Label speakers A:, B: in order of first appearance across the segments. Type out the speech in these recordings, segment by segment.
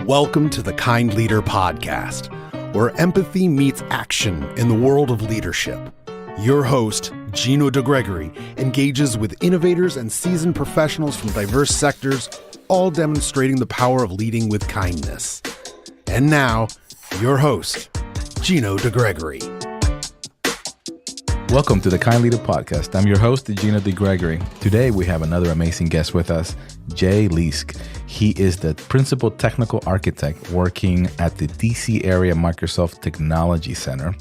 A: Welcome to the Kind Leader Podcast, where empathy meets action in the world of leadership. Your host, Gino Degregori, engages with innovators and seasoned professionals from diverse sectors, all demonstrating the power of leading with kindness. And now, your host, Gino Degregori.
B: Welcome to the Kind Leader Podcast. I'm your host, Gino Degregori. Today, we have another amazing guest with us, Jay Leask. He is the principal technical architect working at the DC area Microsoft Technology Center.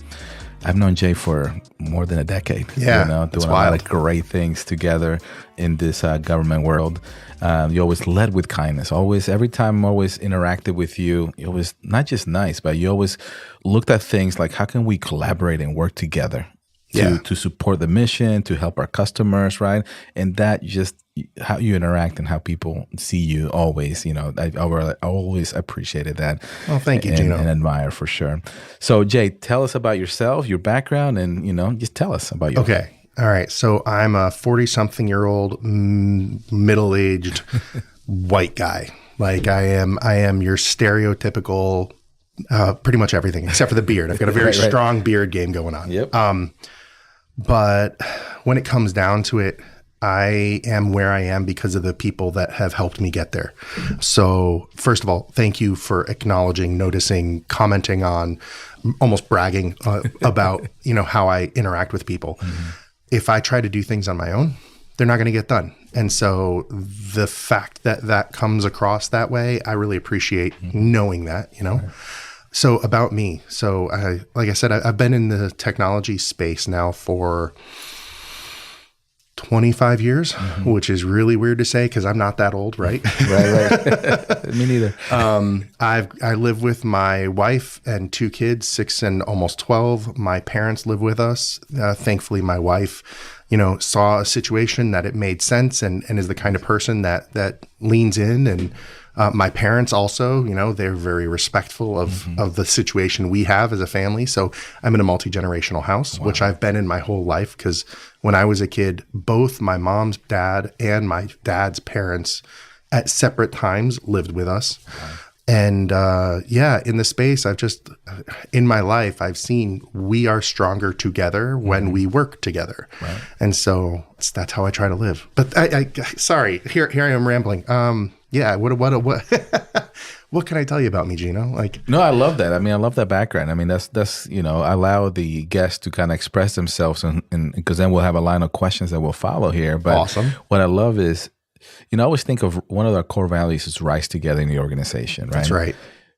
B: I've known Jay for more than a decade.
A: Yeah,
B: doing a lot of great things together in this government world. You always led with kindness. Every time I always interacted with you, it was not just nice, but you always looked at things like, how can we collaborate and work together to support the mission, to help our customers, right? And that just how you interact and how people see you always, I always appreciated that.
A: Oh, thank you, Gino.
B: And admire for sure. So Jay, tell us about yourself, your background, and, just tell us about you.
C: Okay. All right. So I'm a 40-something-year-old, middle-aged white guy. Like I am your stereotypical, pretty much everything except for the beard. I've got a very strong beard game going on.
B: Yep.
C: But when it comes down to it, I am where I am because of the people that have helped me get there. So first of all, thank you for acknowledging, noticing, commenting on, almost bragging about, how I interact with people. Mm-hmm. If I try to do things on my own, they're not going to get done. And so the fact that that comes across that way, I really appreciate knowing that, Right. So about me. So like I said, I've been in the technology space now for 25 years, which is really weird to say because I'm not that old, right?
B: Right. Me neither.
C: I live with my wife and two kids, 6 and almost 12. My parents live with us. Thankfully, my wife, saw a situation that it made sense and is the kind of person that leans in. And my parents also, they're very respectful of the situation we have as a family. So I'm in a multi-generational house, which I've been in my whole life because when I was a kid, both my mom's dad and my dad's parents at separate times lived with us. Wow. And in the space, in my life, I've seen we are stronger together when we work together. Right. And so that's how I try to live. But sorry, here I am rambling. What can I tell you about me, Gino?
B: No, I love that. I love that background. That's allow the guests to kind of express themselves, and because then we'll have a line of questions that will follow here. But
C: awesome.
B: What I love is, I always think of one of our core values is rise together in the organization, right?
C: That's right.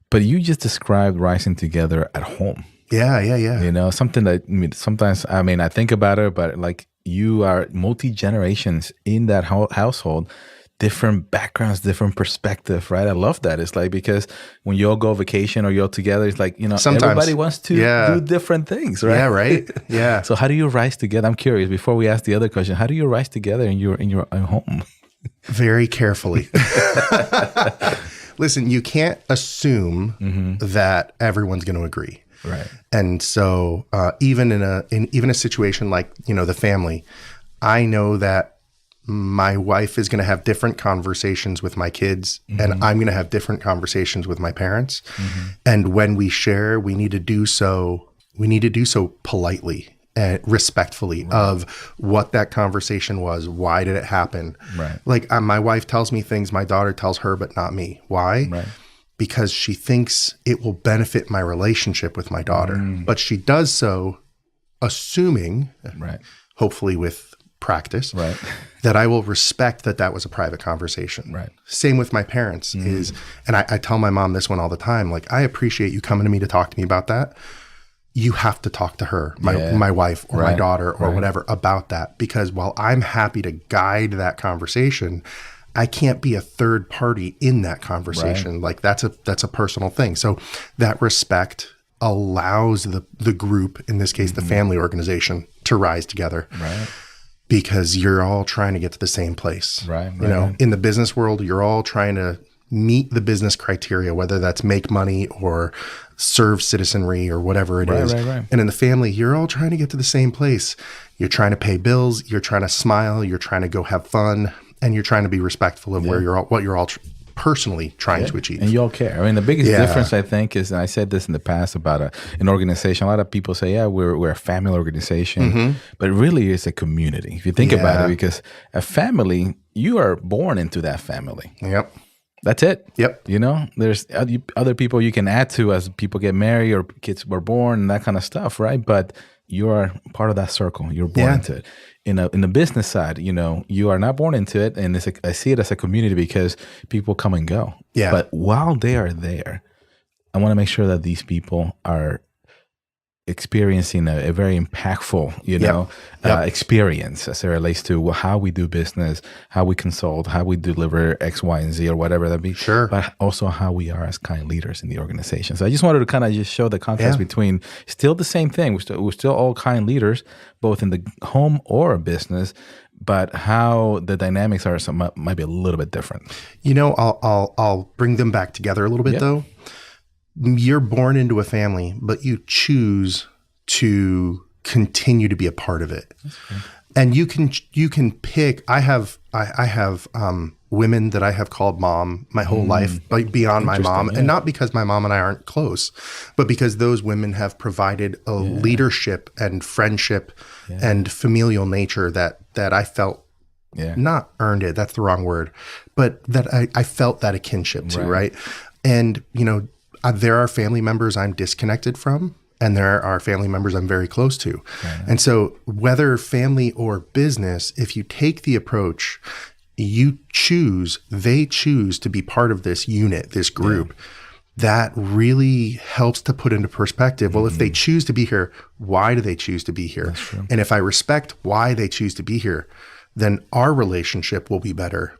B: But you just described rising together at home.
C: Yeah.
B: Something that sometimes, I think about it, but like you are multi-generations in that household. Different backgrounds, different perspective, right? I love that. It's like, because when you all go tivacation or you're all together, it's like, sometimes everybody wants to do different things, right?
C: Yeah, right. Yeah.
B: So how do you rise together? I'm curious, before we ask the other question, how do you rise together in your own home?
C: Very carefully. Listen, you can't assume that everyone's going to agree.
B: Right.
C: And so even in a situation like, the family, I know that my wife is going to have different conversations with my kids, and I'm going to have different conversations with my parents. And when we share, we need to do so politely and respectfully of what that conversation was. Why did it happen?
B: Right.
C: Like my wife tells me things my daughter tells her, but not me. Why?
B: Right.
C: Because she thinks it will benefit my relationship with my daughter, but she does so assuming, hopefully with practice, that I will respect that was a private conversation.
B: Right.
C: Same with my parents and I tell my mom this one all the time, like, I appreciate you coming to me to talk to me about that. You have to talk to her, my wife or my daughter or whatever about that, because while I'm happy to guide that conversation, I can't be a third party in that conversation. Like that's a personal thing. So that respect allows the group, in this case, the family organization, to rise together.
B: Right.
C: Because you're all trying to get to the same place. Right. In the business world, you're all trying to meet the business criteria, whether that's make money or serve citizenry or whatever it is. Right. And in the family, you're all trying to get to the same place. You're trying to pay bills. You're trying to smile. You're trying to go have fun. And you're trying to be respectful of what you're all personally trying to achieve.
B: And you all care. I mean, the biggest difference, I think, is, and I said this in the past about an organization. A lot of people say, yeah, we're a family organization, but really it's a community. If you think about it, because a family, you are born into that family.
C: Yep.
B: That's it.
C: Yep.
B: You know, there's other people you can add to as people get married or kids were born and that kind of stuff, right? But you are part of that circle. You're born into it. In the business side, you know, you are not born into it, and I see it as a community because people come and go.
C: Yeah.
B: But while they are there, I want to make sure that these people are experiencing a very impactful, experience as it relates to how we do business, how we consult, how we deliver X, Y, and Z, or whatever that be.
C: Sure.
B: But also how we are as kind leaders in the organization. So I just wanted to kind of just show the contrast between still the same thing. We're still all kind leaders, both in the home or business, but how the dynamics are might be a little bit different.
C: You know, I'll bring them back together a little bit though. You're born into a family, but you choose to continue to be a part of it. Okay. And you can pick. I have women that I have called mom my whole life, like beyond my mom, and not because my mom and I aren't close, but because those women have provided a leadership and friendship and familial nature that I felt not earned it. That's the wrong word, but that I felt that a kinship to, right? And you know. There are family members I'm disconnected from, and there are family members I'm very close to. And so whether family or business, if you take the approach, they choose to be part of this unit, this group, that really helps to put into perspective, well, if they choose to be here, why do they choose to be here? And if I respect why they choose to be here, then our relationship will be better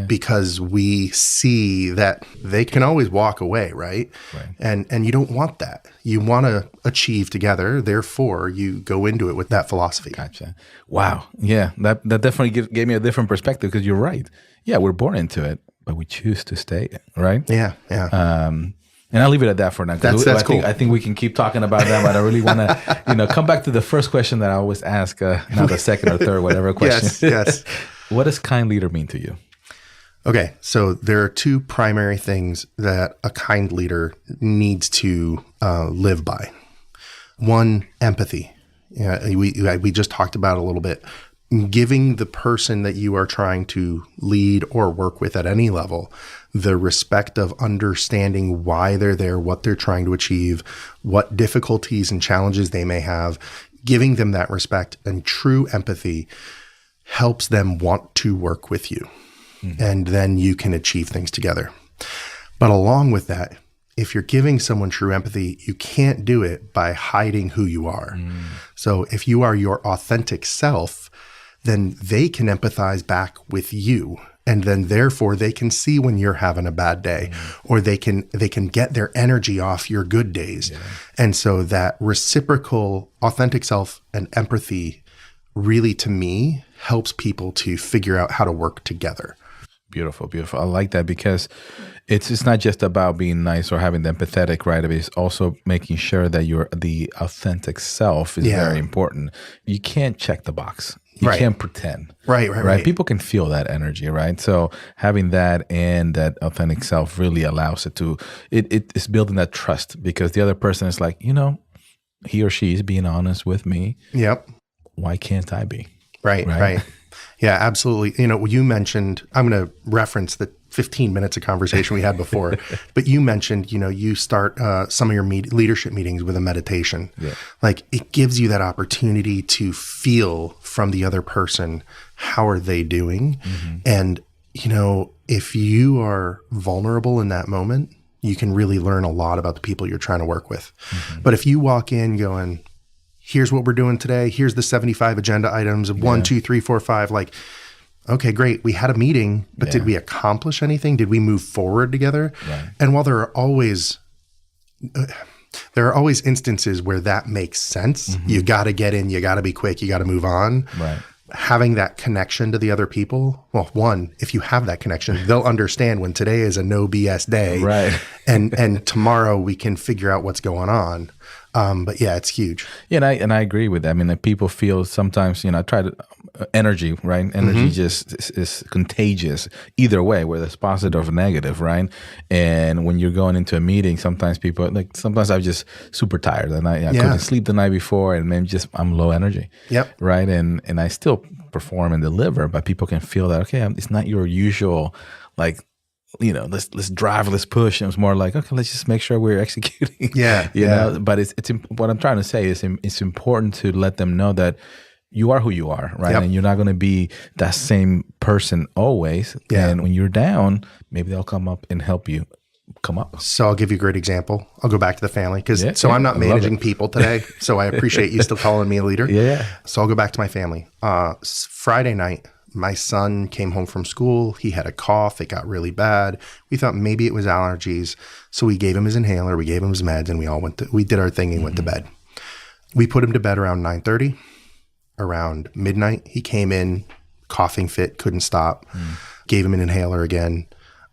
C: because we see that they can always walk away, right? And you don't want that. You want to achieve together. Therefore, you go into it with that philosophy.
B: Gotcha. Wow. Yeah, that definitely gave me a different perspective because you're right. Yeah, we're born into it, but we choose to stay, right?
C: Yeah.
B: And I'll leave it at that for now.
C: That's cool.
B: I think we can keep talking about that, but I really want to, come back to the first question that I always ask, not the second or third, whatever question.
C: Yes.
B: What does kind leader mean to you?
C: Okay, so there are two primary things that a kind leader needs to live by. One, empathy. We just talked about a little bit. Giving the person that you are trying to lead or work with at any level the respect of understanding why they're there, what they're trying to achieve, what difficulties and challenges they may have, giving them that respect and true empathy helps them want to work with you. And then you can achieve things together. But along with that, if you're giving someone true empathy, you can't do it by hiding who you are. So if you are your authentic self, then they can empathize back with you. And then therefore they can see when you're having a bad day, or they can get their energy off your good days. And so that reciprocal authentic self and empathy really, to me, helps people to figure out how to work together.
B: Beautiful. I like that because it's not just about being nice or having the empathetic, right? It's also making sure that the authentic self is very important. You can't check the box. You can't pretend. Right. People can feel that energy, right? So having that and that authentic self really allows it is building that trust because the other person is like, he or she is being honest with me.
C: Yep.
B: Why can't I be?
C: Right. Yeah, absolutely. You mentioned, I'm going to reference the 15 minutes of conversation we had before, but you mentioned, you start some of your leadership meetings with a meditation. Yeah. Like it gives you that opportunity to feel from the other person, how are they doing? And, if you are vulnerable in that moment, you can really learn a lot about the people you're trying to work with. But if you walk in going, here's what we're doing today. Here's the 75 agenda items of 1, 2, 3, 4, 5. Like, okay, great. We had a meeting, but did we accomplish anything? Did we move forward together? Right. And while there are always instances where that makes sense, you got to get in, you got to be quick, you got to move on. Right. Having that connection to the other people. Well, one, if you have that connection, they'll understand when today is a no BS day. Right. and tomorrow we can figure out what's going on. But yeah, it's huge.
B: Yeah, and I agree with that. I mean, like people feel sometimes, I try to energy, right? Energy just is contagious either way, whether it's positive or negative, right? And when you're going into a meeting, sometimes I'm just super tired and I couldn't sleep the night before, and maybe I'm low energy.
C: Yep.
B: Right. And I still perform and deliver, but people can feel that, okay, it's not your usual, like, let's drive, let's push. And it's more like, okay, let's just make sure we're executing.
C: Yeah.
B: you know, but it's what I'm trying to say is it's important to let them know that you are who you are, right?
C: Yep.
B: And you're not going to be that same person always.
C: Yeah.
B: And when you're down, maybe they'll come up and help you come up.
C: So I'll give you a great example. I'll go back to the family I'm not managing people today. So I appreciate you still calling me a leader.
B: Yeah.
C: So I'll go back to my family. Friday night, my son came home from school. He had a cough. It got really bad. We thought maybe it was allergies. So we gave him his inhaler. We gave him his meds, and we did our thing and went to bed. We put him to bed around 9:30. Around midnight, he came in, coughing fit, couldn't stop. Gave him an inhaler again.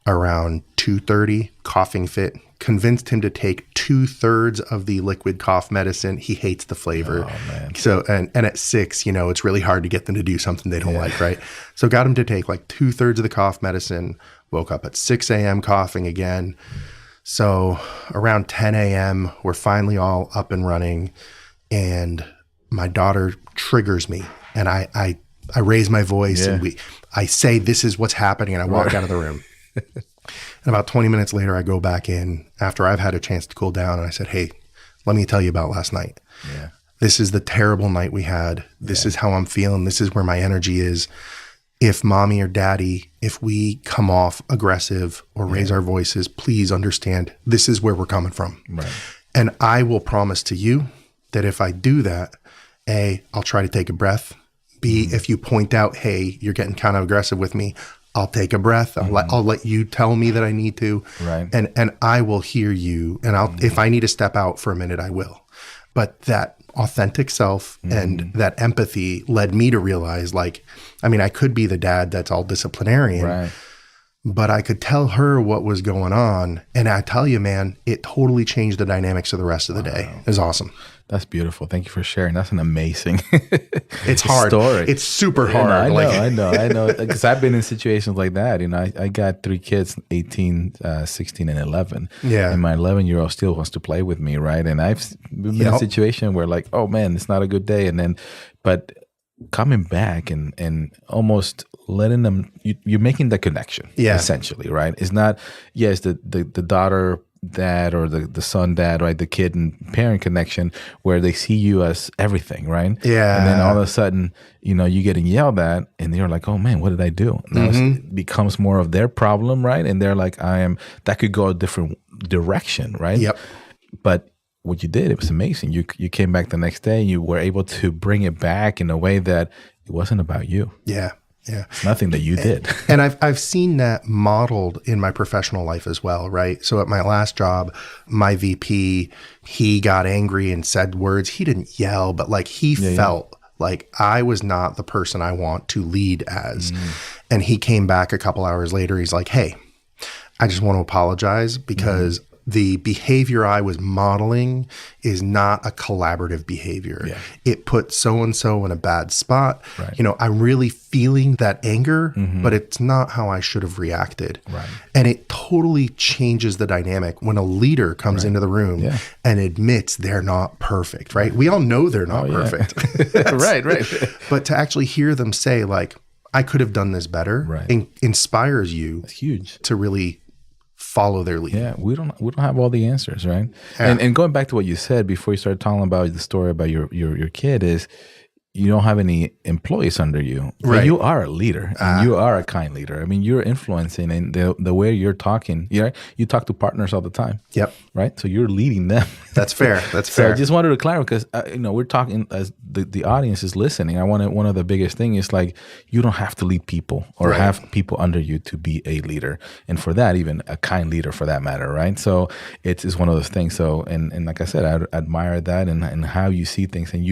C: Around 2:30, coughing fit. Convinced him to take 2/3 of the liquid cough medicine. He hates the flavor.
B: Oh, man.
C: So, and at 6, it's really hard to get them to do something they don't like, right? So got him to take like 2/3 of the cough medicine, woke up at 6 a.m. coughing again. So around 10 a.m., we're finally all up and running, and my daughter triggers me, and I raise my voice and I say, this is what's happening, and I walk out of the room. And about 20 minutes later, I go back in after I've had a chance to cool down, and I said, hey, let me tell you about last night.
B: Yeah.
C: This is the terrible night we had. This is how I'm feeling. This is where my energy is. If mommy or daddy, if we come off aggressive or raise our voices, please understand this is where we're coming from.
B: Right.
C: And I will promise to you that if I do that, A, I'll try to take a breath. B, if you point out, hey, you're getting kind of aggressive with me, I'll take a breath. I'll let you tell me that I need to.
B: Right.
C: And I will hear you. And if I need to step out for a minute, I will. But that authentic self and that empathy led me to realize, I could be the dad that's all disciplinarian,
B: Right.
C: but I could tell her what was going on. And I tell you, man, it totally changed the dynamics of the rest of the day. It was awesome.
B: That's beautiful. Thank you for sharing. That's an amazing
C: It's hard.
B: story.
C: It's super hard.
B: I know. Because I've been in situations like that. I got 3 kids, 18, 16, and 11.
C: Yeah.
B: And my 11-year-old still wants to play with me, right? And I've been in a situation where like, oh man, it's not a good day. But coming back and almost letting them, you're making the connection, essentially, right? It's not, yes, the daughter dad or the son dad, right? The kid and parent connection where they see you as everything, right?
C: Yeah.
B: And then all of a sudden, you getting yelled at and they're like, oh man, what did I do? Now it becomes more of their problem, right? And they're like, that could go a different direction, right?
C: Yep.
B: But what you did, it was amazing. You came back the next day and you were able to bring it back in a way that it wasn't about you.
C: Yeah. Yeah.
B: It's nothing that you did.
C: And I've seen that modeled in my professional life as well, right? So at my last job, my VP, he got angry and said words. He didn't yell, but he felt like I was not the person I want to lead as. And he came back a couple hours later. He's like, hey, I just want to apologize because the behavior I was modeling is not a collaborative behavior. Yeah. It put so-and-so in a bad spot.
B: Right.
C: I'm really feeling that anger, but it's not how I should have reacted.
B: Right.
C: And it totally changes the dynamic when a leader comes into the room and admits they're not perfect, right? We all know they're not perfect.
B: Right.
C: But to actually hear them say I could have done this better, inspires you.
B: That's huge.
C: To really follow their lead.
B: Yeah, we don't have all the answers, right?
C: Yeah.
B: And going back to what you said before you started talking about the story about your kid is you don't have any employees under you. But
C: Right.
B: you are a leader. And you are a kind leader. I mean, you're influencing in the way you're talking. You talk to partners all the time.
C: Yep.
B: Right? So you're leading them.
C: That's fair. That's
B: So
C: fair.
B: I just wanted to clarify because we're talking as the audience is listening. One of the biggest things is you don't have to lead people or have people under you to be a leader, and for that even a kind leader for that matter, right? So it's one of those things. So and like I said, I admire that and how you see things, and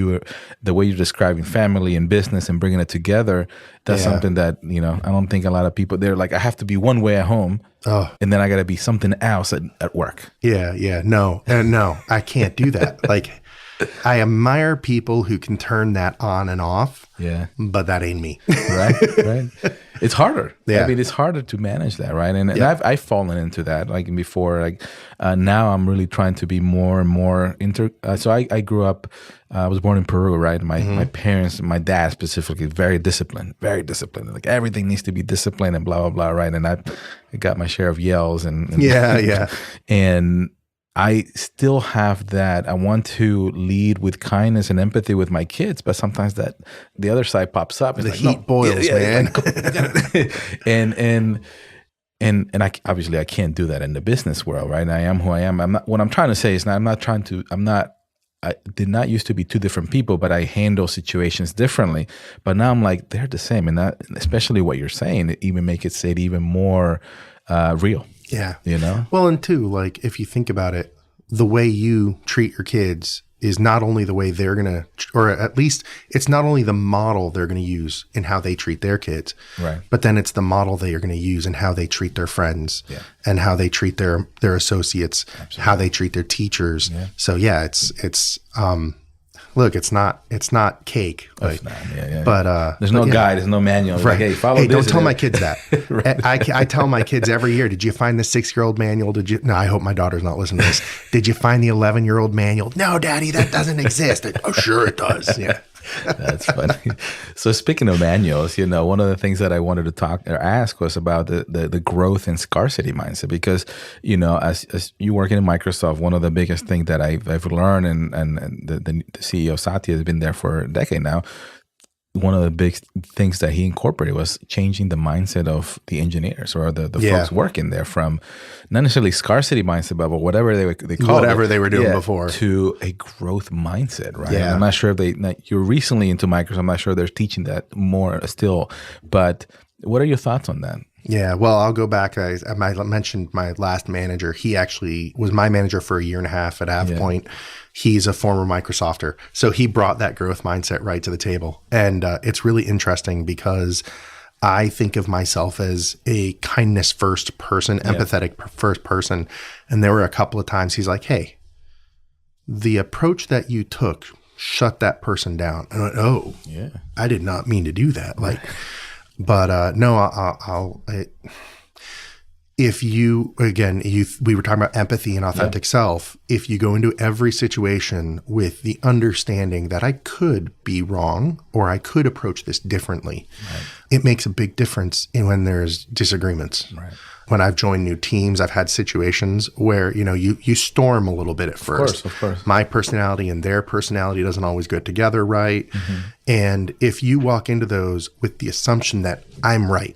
B: the way you describe describing family and business and bringing it together, that's something that, I don't think a lot of people, they're like, I have to be one way at home and then I got to be something else at work.
C: Yeah. No, I can't do that. Like, I admire people who can turn that on and off.
B: Yeah.
C: But that ain't me.
B: Right. It's harder.
C: Yeah.
B: I mean, it's harder to manage that, right? And I've fallen into that, like before. Like now, I'm really trying to be more and more So I grew up. I was born in Peru, right? My parents, my dad specifically, very disciplined. Like everything needs to be disciplined and blah blah blah, right? And I got my share of yells and and I still have that. I want to lead with kindness and empathy with my kids, but sometimes that the other side pops up.
C: The heat boils, man.
B: And I obviously I can't do that in the business world, right? I am who I am. What I'm trying to say is I did not used to be two different people, but I handle situations differently. But now I'm like, they're the same. And that, especially what you're saying, it even make it even more real.
C: Yeah.
B: Well,
C: and too, like, if you think about it, the way you treat your kids is not only the way they're going to, or at least it's not only the model they're going to use in how they treat their kids,
B: right? But
C: then it's the model they are going to use in how they treat their friends and how they treat their associates, how they treat their teachers. Yeah. So it's look, it's not cake. Like, but
B: there's no guide, there's no manual.
C: Right.
B: Like, hey, follow this.
C: Don't tell my kids that. Right. I tell my kids every year, did you find the 6-year-old manual? No, I hope my daughter's not listening to this. Did you find the 11-year-old manual? No, Daddy, that doesn't exist. Oh, sure it does. Yeah.
B: That's funny. So speaking of manuals, one of the things that I wanted to talk or ask was about the growth and scarcity mindset, because, as you working in Microsoft, one of the biggest things that I've learned, and the CEO Satya has been there for a decade now. One of the big things that he incorporated was changing the mindset of the engineers or the folks working there from not necessarily scarcity mindset, but whatever they call
C: whatever they were doing before,
B: to a growth mindset, right?
C: Yeah.
B: I'm not sure if you're recently into Microsoft. I'm not sure they're teaching that more still, but what are your thoughts on that?
C: Yeah, well, I'll go back. I mentioned my last manager. He actually was my manager for 1.5 years at AvePoint. Yeah. He's a former Microsofter. So he brought that growth mindset right to the table. And it's really interesting because I think of myself as a kindness first person, empathetic first person. And there were a couple of times he's like, hey, the approach that you took shut that person down. And I went, oh, yeah, I did not mean to do that. Like, but no, if you, again, we were talking about empathy and authentic self. If you go into every situation with the understanding that I could be wrong or I could approach this differently, it makes a big difference when there's disagreements. Right. When I've joined new teams, I've had situations where, you storm a little bit at first.
B: Of course.
C: My personality and their personality doesn't always go together right. Mm-hmm. And if you walk into those with the assumption that I'm right,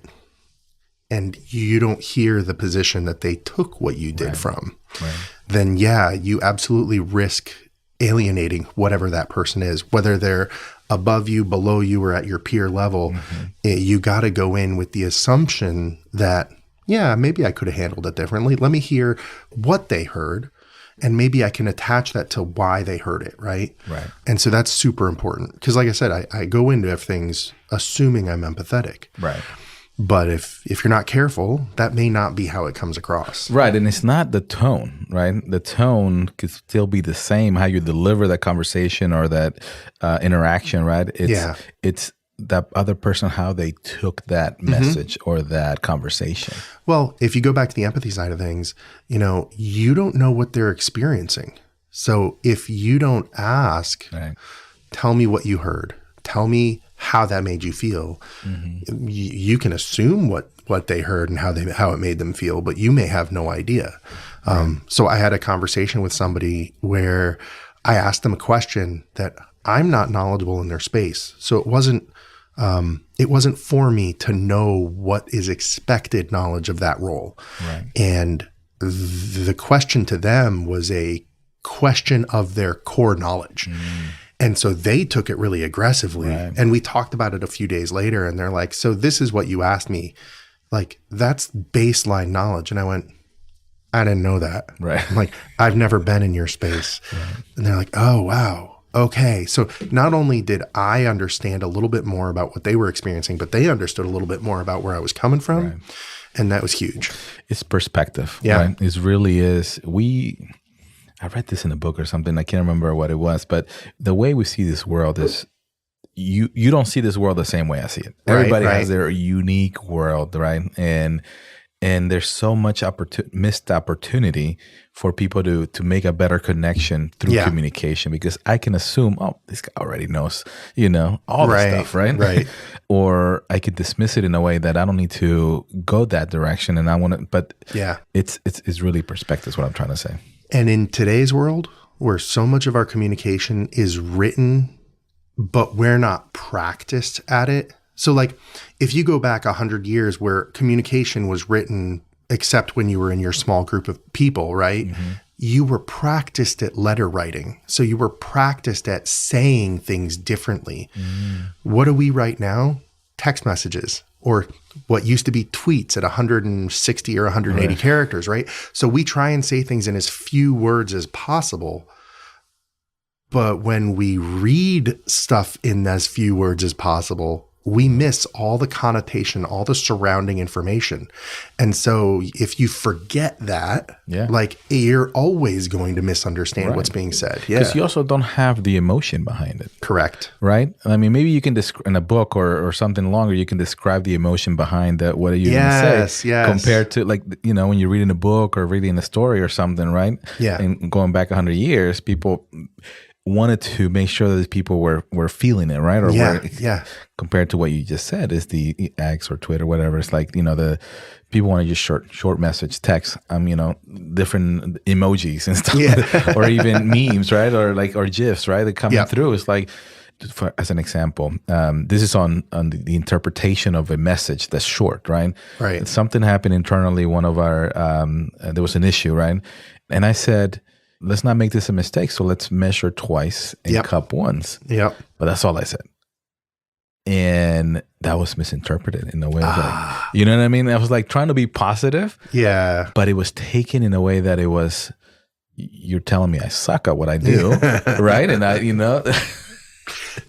C: and you don't hear the position that they took what you did from, then you absolutely risk alienating whatever that person is, whether they're above you, below you, or at your peer level. Mm-hmm. You got to go in with the assumption that, maybe I could have handled it differently. Let me hear what they heard, and maybe I can attach that to why they heard it, right?
B: Right.
C: And so that's super important because, like I said, I go into things assuming I'm empathetic.
B: Right.
C: But if you're not careful, that may not be how it comes across.
B: Right. And it's not the tone, right? The tone could still be the same, how you deliver that conversation or that interaction, right? It's that other person, how they took that message or that conversation.
C: Well, if you go back to the empathy side of things, you don't know what they're experiencing. So if you don't ask, tell me what you heard, tell me how that made you feel. Mm-hmm. You can assume what they heard and how it made them feel, but you may have no idea. So I had a conversation with somebody where I asked them a question that I'm not knowledgeable in their space. So it wasn't for me to know what is expected knowledge of that role. Right. And the question to them was a question of their core knowledge. Mm. And so they took it really aggressively. Right. And we talked about it a few days later and they're like, so this is what you asked me. Like, that's baseline knowledge. And I went, I didn't know that.
B: Right.
C: I'm like, I've never been in your space. Right. And they're like, oh, wow. okay, so not only did I understand a little bit more about what they were experiencing, but they understood a little bit more about where I was coming from.
B: Right.
C: And that was huge.
B: It's perspective.
C: Yeah.
B: Right? It really is. I read this in a book or something. I can't remember what it was, but the way we see this world is you don't see this world the same way I see it. Everybody has their unique world, right? And there's so much missed opportunity for people to make a better connection through communication, because I can assume, oh, this guy already knows, all the stuff, right?
C: Right.
B: Or I could dismiss it in a way that I don't need to go that direction, and I want to. But it's really perspective is what I'm trying to say.
C: And in today's world, where so much of our communication is written, but we're not practiced at it. So like if you go back 100 years where communication was written, except when you were in your small group of people, right? Mm-hmm. You were practiced at letter writing. So you were practiced at saying things differently. Mm. What do we write now? Text messages, or what used to be tweets at 160 or 180 characters, right? So we try and say things in as few words as possible. But when we read stuff in as few words as possible, we miss all the connotation, all the surrounding information. And so if you forget that, like you're always going to misunderstand what's being said. Yeah.
B: Because you also don't have the emotion behind it.
C: Correct.
B: Right? I mean, maybe you can in a book or something longer, you can describe the emotion behind that. What are you going to say?
C: Yes.
B: Compared to like, when you're reading a book or reading a story or something, right?
C: Yeah.
B: And going back 100 years, people wanted to make sure that people were feeling it, right? Or compared to what you just said is the X or Twitter, whatever. It's like, the people want to just short message, text, different emojis and stuff, or even memes, right? Or GIFs, right? That coming through. It's like, as an example, this is on the interpretation of a message that's short, right?
C: Right.
B: Something happened internally. One of our, there was an issue, right? And I said, let's not make this a mistake. So let's measure twice and cup once.
C: Yep.
B: But that's all I said. And that was misinterpreted in a way. Like, you know what I mean? I was like trying to be positive.
C: Yeah.
B: But it was taken in a way that it was, you're telling me I suck at what I do. Right. And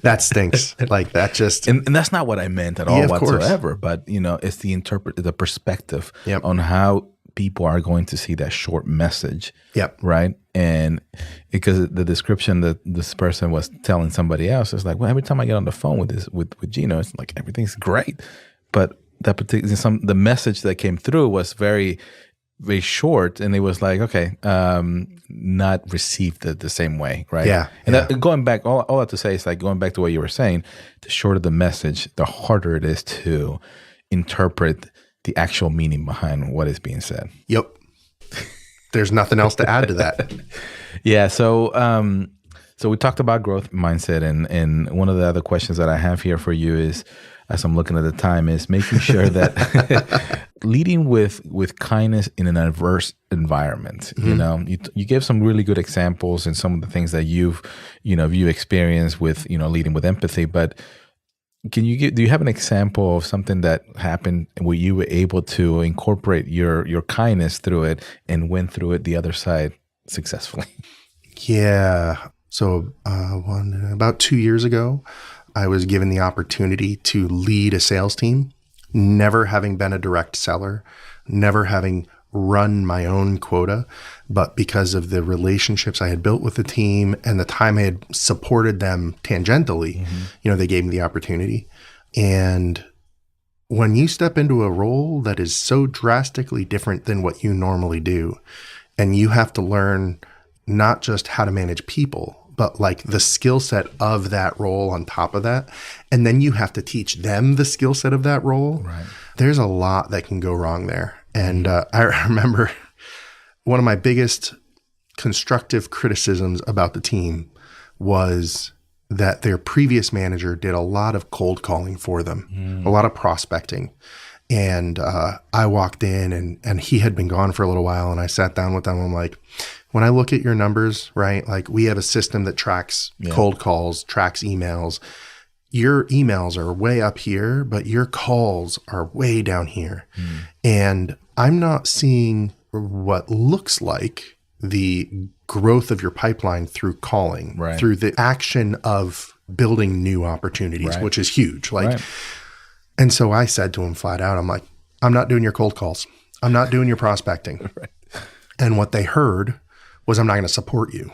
C: that stinks. Like that just.
B: And that's not what I meant at all whatsoever. But, it's the perspective on how people are going to see that short message.
C: Yep.
B: Right. And because the description that this person was telling somebody else is like, well, every time I get on the phone with Gino, it's like everything's great. But that particular the message that came through was very, very short, and it was like, okay, not received the same way, right?
C: Yeah.
B: And that, going back, all I have to say is like going back to what you were saying, the shorter the message, the harder it is to interpret the actual meaning behind what is being said.
C: Yep. There's nothing else to add to that.
B: Yeah. So we talked about growth mindset, and one of the other questions that I have here for you is, as I'm looking at the time, is making sure that leading with kindness in an adverse environment. Mm-hmm. You gave some really good examples and some of the things that you've experienced with leading with empathy, but do you have an example of something that happened where you were able to incorporate your kindness through it and went through it the other side successfully?
C: Yeah. So about 2 years ago, I was given the opportunity to lead a sales team, never having been a direct seller, never having run my own quota, but because of the relationships I had built with the team and the time I had supported them tangentially, they gave me the opportunity. And when you step into a role that is so drastically different than what you normally do, and you have to learn not just how to manage people, but like the skill set of that role on top of that, and then you have to teach them the skill set of that role,
B: right.
C: There's a lot that can go wrong there. And I remember one of my biggest constructive criticisms about the team was that their previous manager did a lot of cold calling for them, a lot of prospecting. And I walked in and he had been gone for a little while, and I sat down with them. I'm like, when I look at your numbers, right, like we have a system that tracks cold calls, tracks emails. Your emails are way up here, but your calls are way down here. And I'm not seeing what looks like the growth of your pipeline through calling,
B: Right.
C: through the action of building new opportunities,
B: Right.
C: which is huge. Like,
B: Right.
C: and so I said to him flat out, I'm like, I'm not doing your cold calls. I'm not doing your prospecting.
B: Right.
C: And what they heard was, I'm not going to support you,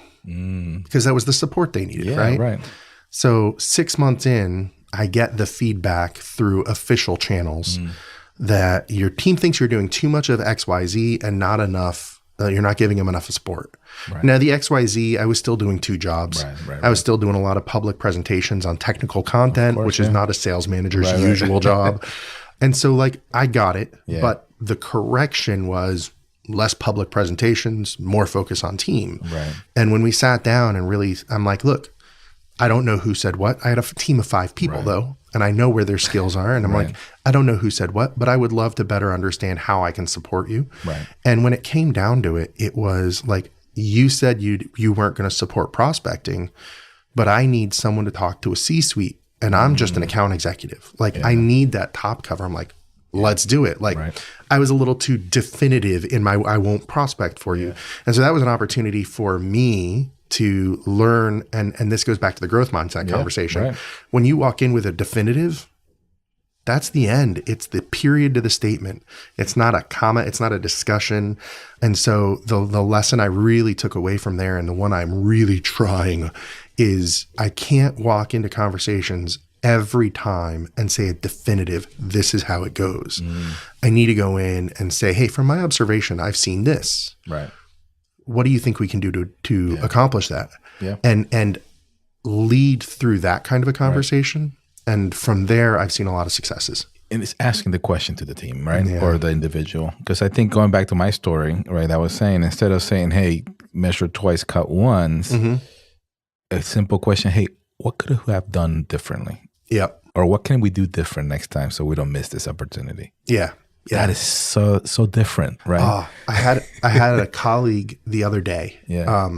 C: because that was the support they needed.
B: Yeah,
C: right.
B: right.
C: So 6 months in, I get the feedback through official channels that your team thinks you're doing too much of XYZ and not enough, you're not giving them enough support.
B: Right.
C: Now, the XYZ, I was still doing 2 jobs.
B: Right,
C: I was still doing a lot of public presentations on technical content, which is not a sales manager's usual job. And so, like, I got it, but the correction was less public presentations, more focus on team.
B: Right.
C: And when we sat down and really, I'm like, look, I don't know who said what. I had a team of 5 people though, and I know where their skills are. And I'm like, I don't know who said what, but I would love to better understand how I can support you.
B: Right.
C: And when it came down to it, it was like, you said you weren't going to support prospecting, but I need someone to talk to a C-suite, and I'm just an account executive. Like, I need that top cover. I'm like, let's do it. Like, I was a little too definitive in my, I won't prospect for you. And so that was an opportunity for me to learn. And this goes back to the growth mindset conversation.
B: Right.
C: When you walk in with a definitive, that's the end. It's the period to the statement. It's not a comment. It's not a discussion. And so the lesson I really took away from there, and the one I'm really trying, is I can't walk into conversations every time and say a definitive, this is how it goes. I need to go in and say, hey, from my observation, I've seen this.
B: Right.
C: What do you think we can do to accomplish that?
B: Yeah.
C: And lead through that kind of a conversation. And from there, I've seen a lot of successes.
B: And it's asking the question to the team, right? Or the individual. Because I think, going back to my story, right, I was saying, instead of saying, hey, measure twice, cut once, a simple question, hey, what could I have done differently?
C: Yep.
B: Or what can we do different next time so we don't miss this opportunity?
C: Yeah. Yeah.
B: That is so different, right?
C: I had a colleague the other day.
B: Yeah.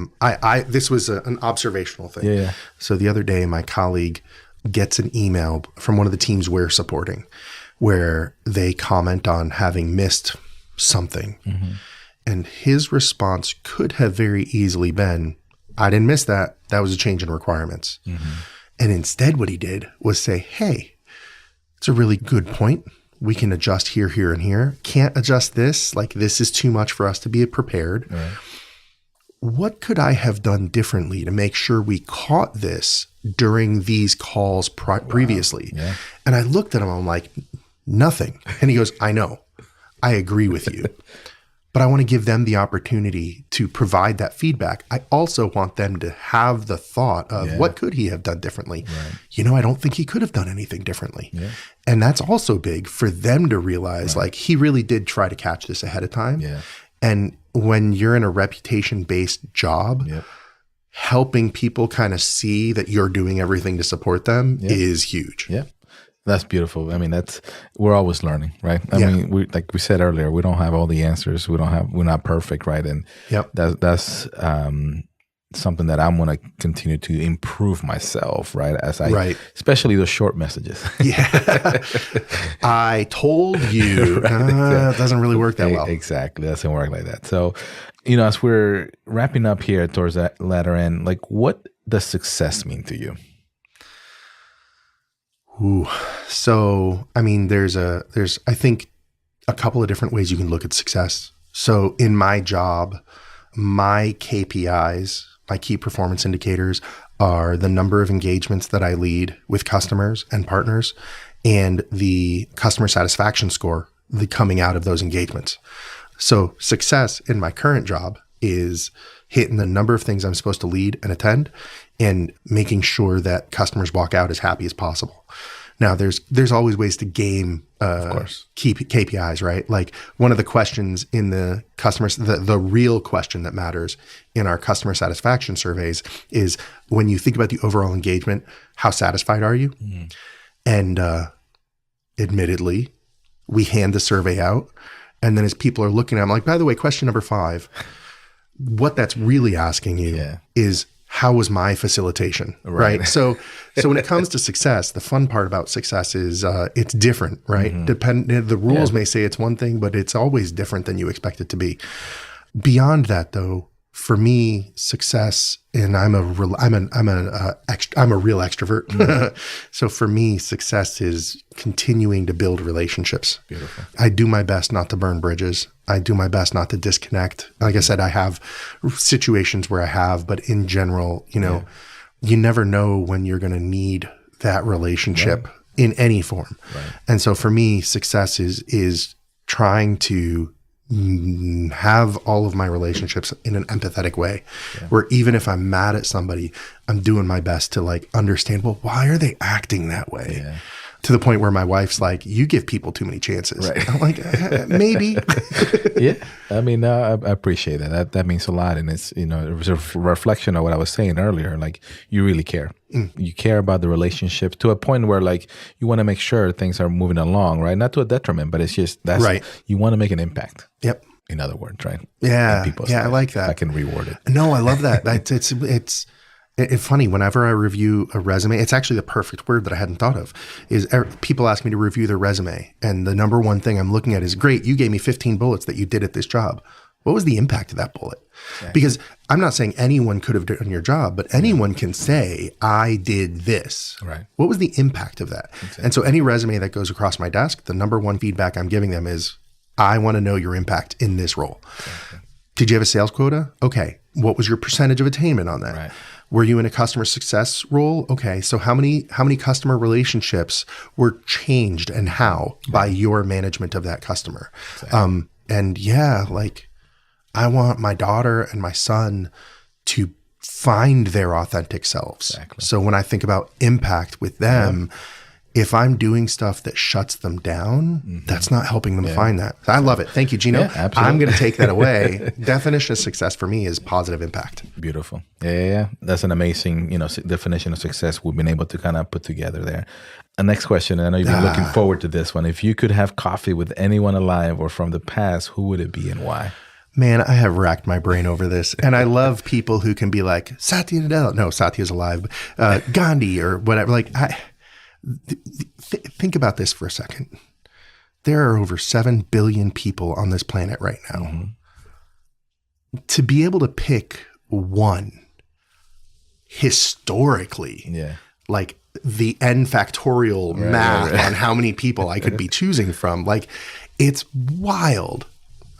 C: This was an observational thing.
B: Yeah.
C: So the other day, my colleague gets an email from one of the teams we're supporting, where they comment on having missed something. And his response could have very easily been, I didn't miss that. That was a change in requirements. And instead what he did was say, hey, it's a really good point. We can adjust here, here, and here. Can't adjust this. Like, this is too much for us to be prepared. Right. What could I have done differently to make sure we caught this during these calls previously? Yeah. And I looked at him, I'm like, nothing. And he goes, I know. I agree with you. But I want to give them the opportunity to provide that feedback. I also want them to have the thought of, what could he have done differently? Right. You know, I don't think he could have done anything differently. Yeah. And that's also big for them to realize, like, he really did try to catch this ahead of time. Yeah. And when you're in a reputation-based job, helping people kind of see that you're doing everything to support them is huge.
B: Yeah. That's beautiful. I mean, we're always learning, right? I mean, like we said earlier, we don't have all the answers. We're not perfect, right? And that's something that I'm going to continue to improve myself, right? Especially those short messages.
C: I told you. It doesn't really work that well.
B: Exactly. It doesn't work like that. So, as we're wrapping up here towards that latter end, like, what does success mean to you?
C: Ooh. So, I mean, there's I think a couple of different ways you can look at success. So in my job, my KPIs, my key performance indicators, are the number of engagements that I lead with customers and partners, and the customer satisfaction score coming out of those engagements. So success in my current job is hitting the number of things I'm supposed to lead and attend, and making sure that customers walk out as happy as possible. Now, there's always ways to game key KPIs, right? Like, one of the questions in the customers, the real question that matters in our customer satisfaction surveys is, when you think about the overall engagement, how satisfied are you? And admittedly, we hand the survey out, and then as people are looking at it, I'm like, by the way, question number 5, what that's really asking you is, how was my facilitation, right? So when it comes to success, the fun part about success is it's different, right? The rules may say it's one thing, but it's always different than you expect it to be. Beyond that, though, for me, success, and I'm a real extrovert.
B: Mm-hmm.
C: So for me, success is continuing to build relationships.
B: Beautiful.
C: I do my best not to burn bridges. I do my best not to disconnect. Like I said, I have situations where I have, but in general, you never know when you're going to need that relationship in any form.
B: Right.
C: And so for me, success is trying to have all of my relationships in an empathetic way, where even if I'm mad at somebody, I'm doing my best to like understand, well, why are they acting that way? Yeah. To the point where my wife's like, you give people too many chances. Right. I'm like, maybe.
B: Yeah. I mean, I appreciate that. That means a lot. And it's, it was a reflection of what I was saying earlier. Like, you really care. You care about the relationship to a point where like you want to make sure things are moving along, right? Not to a detriment, but it's just right. You want to make an impact.
C: Yep.
B: In other words, right?
C: Yeah. Yeah. I like that.
B: I can reward it.
C: No, I love that. It's funny. Whenever I review a resume, it's actually the perfect word that I hadn't thought of. Is people ask me to review their resume, and the number one thing I'm looking at is, great, you gave me 15 bullets that you did at this job. What was the impact of that bullet? Exactly. Because I'm not saying anyone could have done your job, but anyone can say, I did this.
B: Right.
C: What was the impact of that? Exactly. And so any resume that goes across my desk, the number one feedback I'm giving them is, I want to know your impact in this role. Exactly. Did you have a sales quota? Okay. What was your percentage of attainment on that? Right. Were you in a customer success role? Okay. So how many customer relationships were changed and how by your management of that customer? Exactly. And yeah, like I want my daughter and my son to find their authentic selves. Exactly. So when I think about impact with them, if I'm doing stuff that shuts them down, that's not helping them find that. I love it. Thank you, Gino. Yeah, I'm going to take that away. Definition of success for me is positive impact.
B: Beautiful. Yeah. That's an amazing, definition of success we've been able to kind of put together there. A next question, and I know you've been looking forward to this one. If you could have coffee with anyone alive or from the past, who would it be and why?
C: Man, I have racked my brain over this. And I love people who can be like, Satya Nadella. No, Satya's alive. Gandhi or whatever. Like, think about this for a second. There are over 7 billion people on this planet right now. Mm-hmm. To be able to pick one historically, like the n factorial math on how many people I could be choosing from, like it's wild.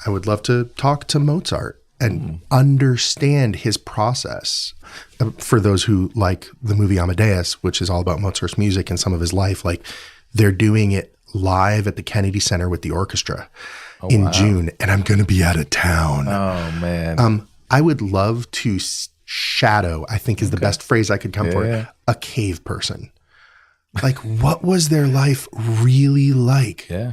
C: I would love to talk to Mozart and understand his process. For those who like the movie Amadeus, which is all about Mozart's music and some of his life, like they're doing it live at the Kennedy Center with the orchestra in June, and I'm going to be out of town. Oh man. I would love to shadow, I think is the best phrase I could come for, a cave person. Like, what was their life really like? Yeah.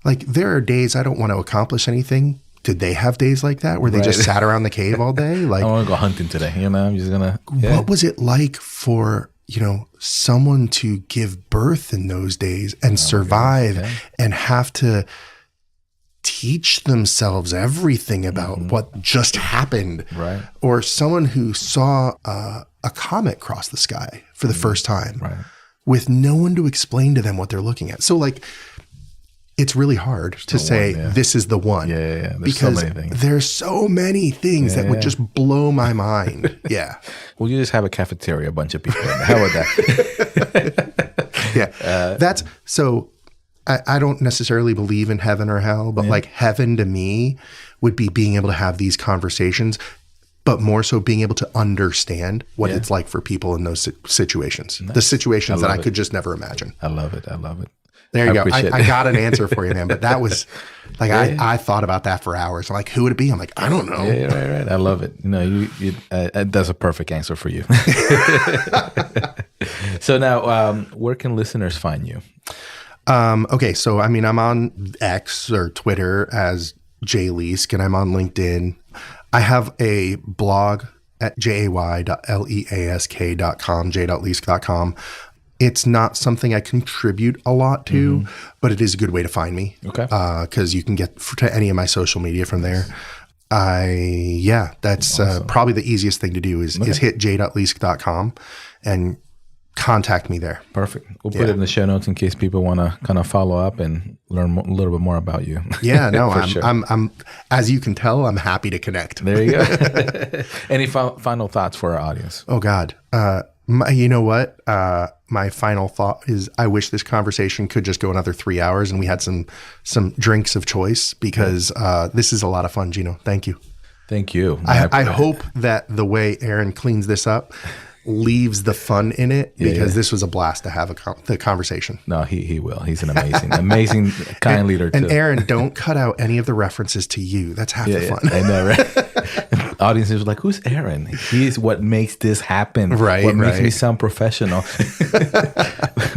C: Like, there are days I don't want to accomplish anything. Did they have days like that where they just sat around the cave all day? Like,
B: I want to go hunting today. I'm just gonna. Yeah.
C: What was it like for someone to give birth in those days and survive and have to teach themselves everything about what just happened? Right. Or someone who saw a comet cross the sky for the first time, with no one to explain to them what they're looking at. So like, it's really hard to say this is the one. Yeah. Because so many things. There's so many things that would just blow my mind. Yeah.
B: Well, you just have a cafeteria, a bunch of people. How about that?
C: That's so. I don't necessarily believe in heaven or hell, but like heaven to me would be being able to have these conversations, but more so being able to understand what it's like for people in those situations, the situations that I could just never imagine.
B: I love it.
C: There you go. I got an answer for you, man. But that was like, I thought about that for hours. I'm like, who would it be? I'm like, I don't know.
B: Yeah, right. I love it. That's a perfect answer for you. So now, where can listeners find you?
C: Okay. So, I mean, I'm on X or Twitter as Jay Leask, and I'm on LinkedIn. I have a blog at jay.leask.com, j.leask.com. It's not something I contribute a lot to, but it is a good way to find me. Okay. Because you can get to any of my social media from there. That's awesome. Probably the easiest thing to do is hit j.leask.com and contact me there.
B: Perfect. We'll put it in the show notes in case people want to kind of follow up and learn a little bit more about you.
C: Yeah, no,
B: sure.
C: I'm, as you can tell, I'm happy to connect.
B: There you go. Any final thoughts for our audience?
C: Oh God. You know what? My final thought is I wish this conversation could just go another 3 hours and we had some drinks of choice because this is a lot of fun, Gino. Thank you.
B: Thank you.
C: I hope that the way Aaron cleans this up leaves the fun in it because this was a blast to have the conversation.
B: No, he will. He's an amazing kind leader too.
C: And Aaron, don't cut out any of the references to you. That's half the fun.
B: I know, right? Audiences are like, who's Aaron? He's what makes this happen.
C: Right.
B: What makes me sound professional.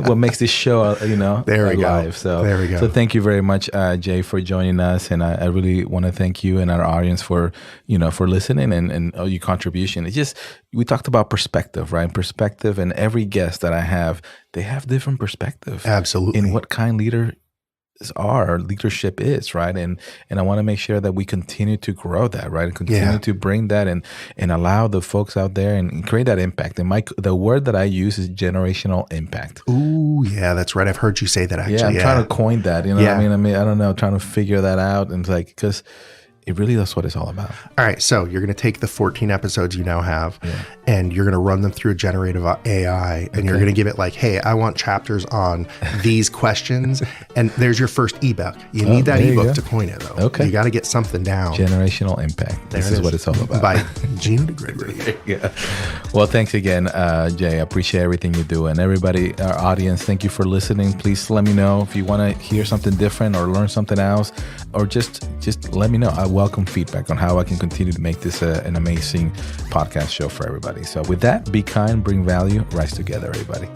B: What makes this show,
C: there we
B: alive.
C: go.
B: So
C: there we go.
B: So thank you very much, Jay, for joining us. And I really want to thank you and our audience for listening and all your contribution. It's just, we talked about perspective, right? Perspective, and every guest that I have, they have different perspective.
C: Absolutely.
B: In what kind leadership is, right? And I want to make sure that we continue to grow that, right? And continue to bring that and allow the folks out there and create that impact. And the word that I use is generational impact.
C: Ooh, yeah, that's right. I've heard you say that actually.
B: Yeah, I'm trying to coin that. You know what I mean? I don't know, trying to figure that out. And it's like, because it really is what it's all about.
C: All right. So you're going to take the 14 episodes you now have and you're going to run them through a generative AI and you're going to give it like, hey, I want chapters on these questions. And there's your first ebook. You need that ebook to coin it though. Okay. You got to get something down.
B: Generational impact. This is what it's all about.
C: By Gino Degregori.
B: Yeah. Well, thanks again, Jay. I appreciate everything you do. And everybody, our audience, thank you for listening. Please let me know if you want to hear something different or learn something else, or just let me know. I welcome feedback on how I can continue to make this an amazing podcast show for everybody. So with that, be kind, bring value, rise together, everybody.